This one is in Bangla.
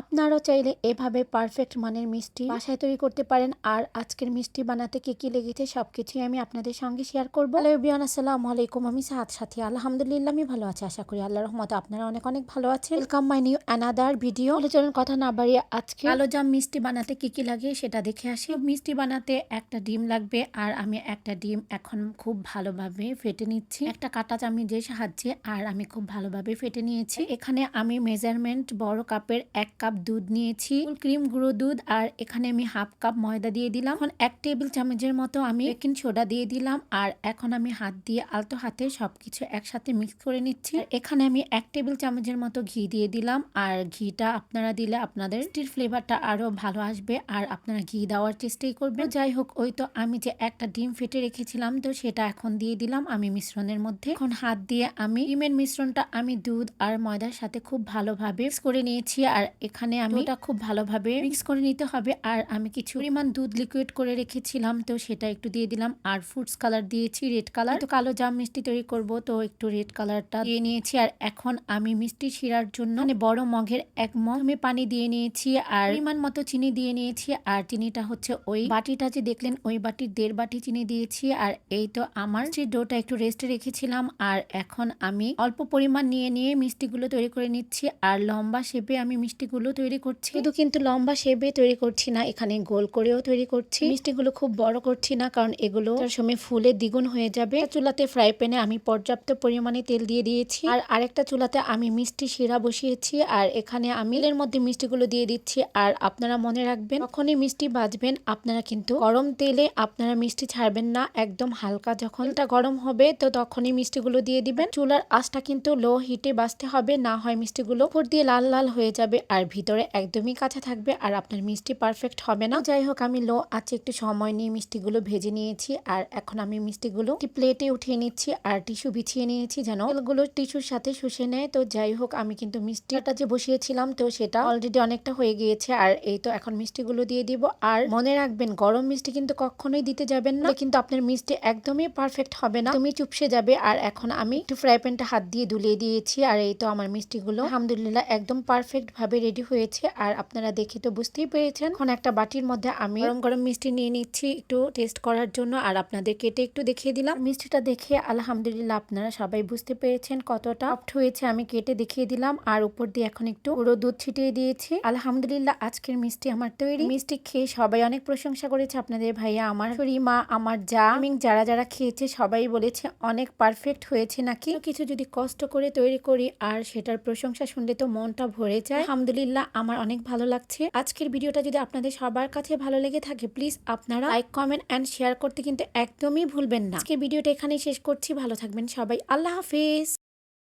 আপনারাও চাইলে এভাবে পারফেক্ট মানের মিষ্টি বাসায় তৈরি করতে পারেন। আর আজকের মিষ্টি বানাতে কি কি লেগেছে সবকিছুই আমি আপনাদের সঙ্গে শেয়ার করবো। হ্যালো এভরিওয়ান, আসসালামু আলাইকুম। আমি সাথী আলহামদুলিল্লাহ আমি ভালো আছি। আশা করি আল্লাহর রহমতে আপনারা অনেক অনেক ভালো আছেন। Welcome my new another video. চলুন কথা না বাড়িয়ে আজকে কালোজাম মিষ্টি বানাতে কি কি লাগে সেটা দেখে আসি। মিষ্টি বানাতে একটা ডিম লাগবে, আর আমি একটা ডিম এখন খুব ভালোভাবে ফেটে নিচ্ছি একটা কাঁটা চামচের সাহায্যে। আর আমি খুব ভালোভাবে ফেটে নিয়েছি। এখানে আমি মেজারমেন্ট বড় কাপের 1 কাপ দুধ নিয়েছি, ক্রিম গুঁড়ো দুধ। আর এখানে আমি হাফ কাপ ময়দা দিয়ে দিলাম। এখন 1 টেবিল চামচের মতো আমি বেকিং সোডা দিয়ে দিলাম। আর এখন আমি হাত দিয়ে আলতো হাতে সবকিছু একসাথে মিক্স করে নিচ্ছি। এখানে আমি 1 টেবিল চামচের মতো ঘি দিয়ে দিলাম। আর ঘিটা আপনারা দিলে আপনাদের মিষ্টির ফ্লেভারটা আরো ভালো আসবে। আর আপনারা ঘি দেওয়ার চেষ্টাই করবেন। যাই হোক, ওই তো আমি যে একটা ডিম ফেটে রেখেছিলাম, তো সেটা এখন দিয়ে দিলাম আমি মিশ্রণের মধ্যে। এখন হাত দিয়ে আমি ডিমের মিশ্রণটা আমি দুধ আর ময়দার সাথে খুব ভালোভাবে মিক্স করে নিয়েছি। আর এখানে আমি ওটা খুব ভালোভাবে মিক্স করে নিতে হবে। আর আমি কিছু পরিমাণ দুধ লিকুইড করে রেখেছিলাম, তো সেটা একটু দিয়ে দিলাম। আর ফুডস কালার দিয়েছি, রেড কালার। তো কালো জাম মিষ্টি তৈরি করব, তো একটু রেড কালারটা দিয়ে নিয়েছি। আর এখন আমি মিষ্টি শিরার জন্য বড় মগের 1 মগ আমি পানি দিয়ে নিয়েছি। আর পরিমাণ মতো চিনি দিয়ে নিয়েছি। আর চিনিটা হচ্ছে ওই বাটিটা যে দেখলেন, ওই বাটির 1.5 বাটি চিনি দিয়েছি। আর এই তো আমার ডোটা একটু রেস্টে রেখেছিলাম। আর এখন আমি অল্প পরিমাণ নিয়ে নিয়ে মিষ্টিগুলো তৈরি করে নিচ্ছি। আর লম্বা শেপে আমি মিষ্টিগুলো তৈরি করছি। শুধু কিন্তু লম্বা শেপে তৈরি করছি না, এখানে গোল করেও তৈরি করছি। মিষ্টিগুলো খুব বড় করছি না, কারণ এগুলো তার সময় ফুলে দ্বিগুণ হয়ে যাবে। চুলাতে ফ্রাই প্যানে আমি পর্যাপ্ত পরিমাণে তেল দিয়ে দিয়েছি। আর আরেকটা চুলাতে আমি মিষ্টি শিরা বসিয়েছি। আর এখানে আমি এর মধ্যে মিষ্টিগুলো দিয়ে দিচ্ছি। আর আপনারা মনে রাখবেন, যখনই মিষ্টি ভাজবেন আপনারা কিন্তু গরম তেলে আপনারা মিষ্টি ছাড়বেন না। একদম হালকা যখন এটা গরম হবে, তো তখনই মিষ্টিগুলো দিয়ে দিবেন। চুলার আঁচটা কিন্তু লো হিটে বাজতে হবে, না হয় মিষ্টিগুলো উপর দিয়ে লাল লাল হয়ে যাবে আর ভিতরে একদমই কাঁচা থাকবে। আর আপনার মিষ্টি পারফেক্ট হবে না। যাই হোক, আমি লো আঁচে একটু সময় নিয়ে মিষ্টিগুলো ভেজে নিয়েছি। আর এখন আমি মিষ্টিগুলো একটি প্লেটে উঠিয়ে নিচ্ছি। আর টিস্যু বিছিয়ে নিয়েছি যেন তেলগুলো টিস্যুর সাথে শুষে নেয়। তো যাই হোক, আমি কিন্তু মিষ্টিটা যে বসিয়েছিলাম, তো সেটা অলরেডি অনেকটা হয়ে গিয়েছে। আর এই তো এখন মিষ্টিগুলো দিয়ে দিব। আর মনে রাখবেন, গরম মিষ্টি কিন্তু কখনোই দিতে যাবেন না, কিন্তু আপনার মিষ্টি একদমই পারফেক্ট হবে না, তুমি চুপসে যাবে। আর এখন আমি একটু ফ্রাই প্যানটা হাত দিয়ে দুলিয়ে দিয়েছি। আর এই তো আমার মিষ্টিগুলো আলহামদুলিল্লাহ একদম পারফেক্ট ভাবে রেডি হয়েছে। আর আপনারা দেখে তো বুঝতেই পেরেছেন। এখন একটা বাটির মধ্যে আমি গরম গরম মিষ্টি নিয়ে নিচ্ছি একটু টেস্ট করার জন্য। আর আপনাদের কেটে একটু দেখিয়ে দিলাম। মিষ্টিটা দেখে আলহামদুলিল্লাহ আপনারা সবাই বুঝতে পেরেছেন কতটা সফট হয়েছে। আমি কেটে দেখিয়ে দিলাম। আর উপর দিয়ে এখন একটু পুরো দুধ ছিটিয়ে দিয়েছি। আলহামদুলিল্লাহ আজকের মিষ্টি আমার তৈরি। মিষ্টি খেয়ে সবাই অনেক প্রশংসা করেছে। আপনাদের ভাইয়া, আমার মা, আমার যা, যারা যারা খেয়েছে সবাই বলেছে অনেক পারফেক্ট হয়েছে নাকি। কিছু যদি কষ্ট করে তৈরি করি আর সেটার প্রশংসা শুনলে তো মনটা ভরে যায়। আলহামদুলিল্লাহ আমার অনেক ভালো লাগছে। আজকের ভিডিওটা যদি আপনাদের সবার কাছে ভালো লেগে থাকে, প্লিজ আপনারা লাইক, কমেন্ট এন্ড শেয়ার করতে কিন্তু একদমই ভুলবেন না। আজকের ভিডিওটা এখানেই শেষ করছি। ভালো থাকবেন সবাই। আল্লাহ হাফেজ।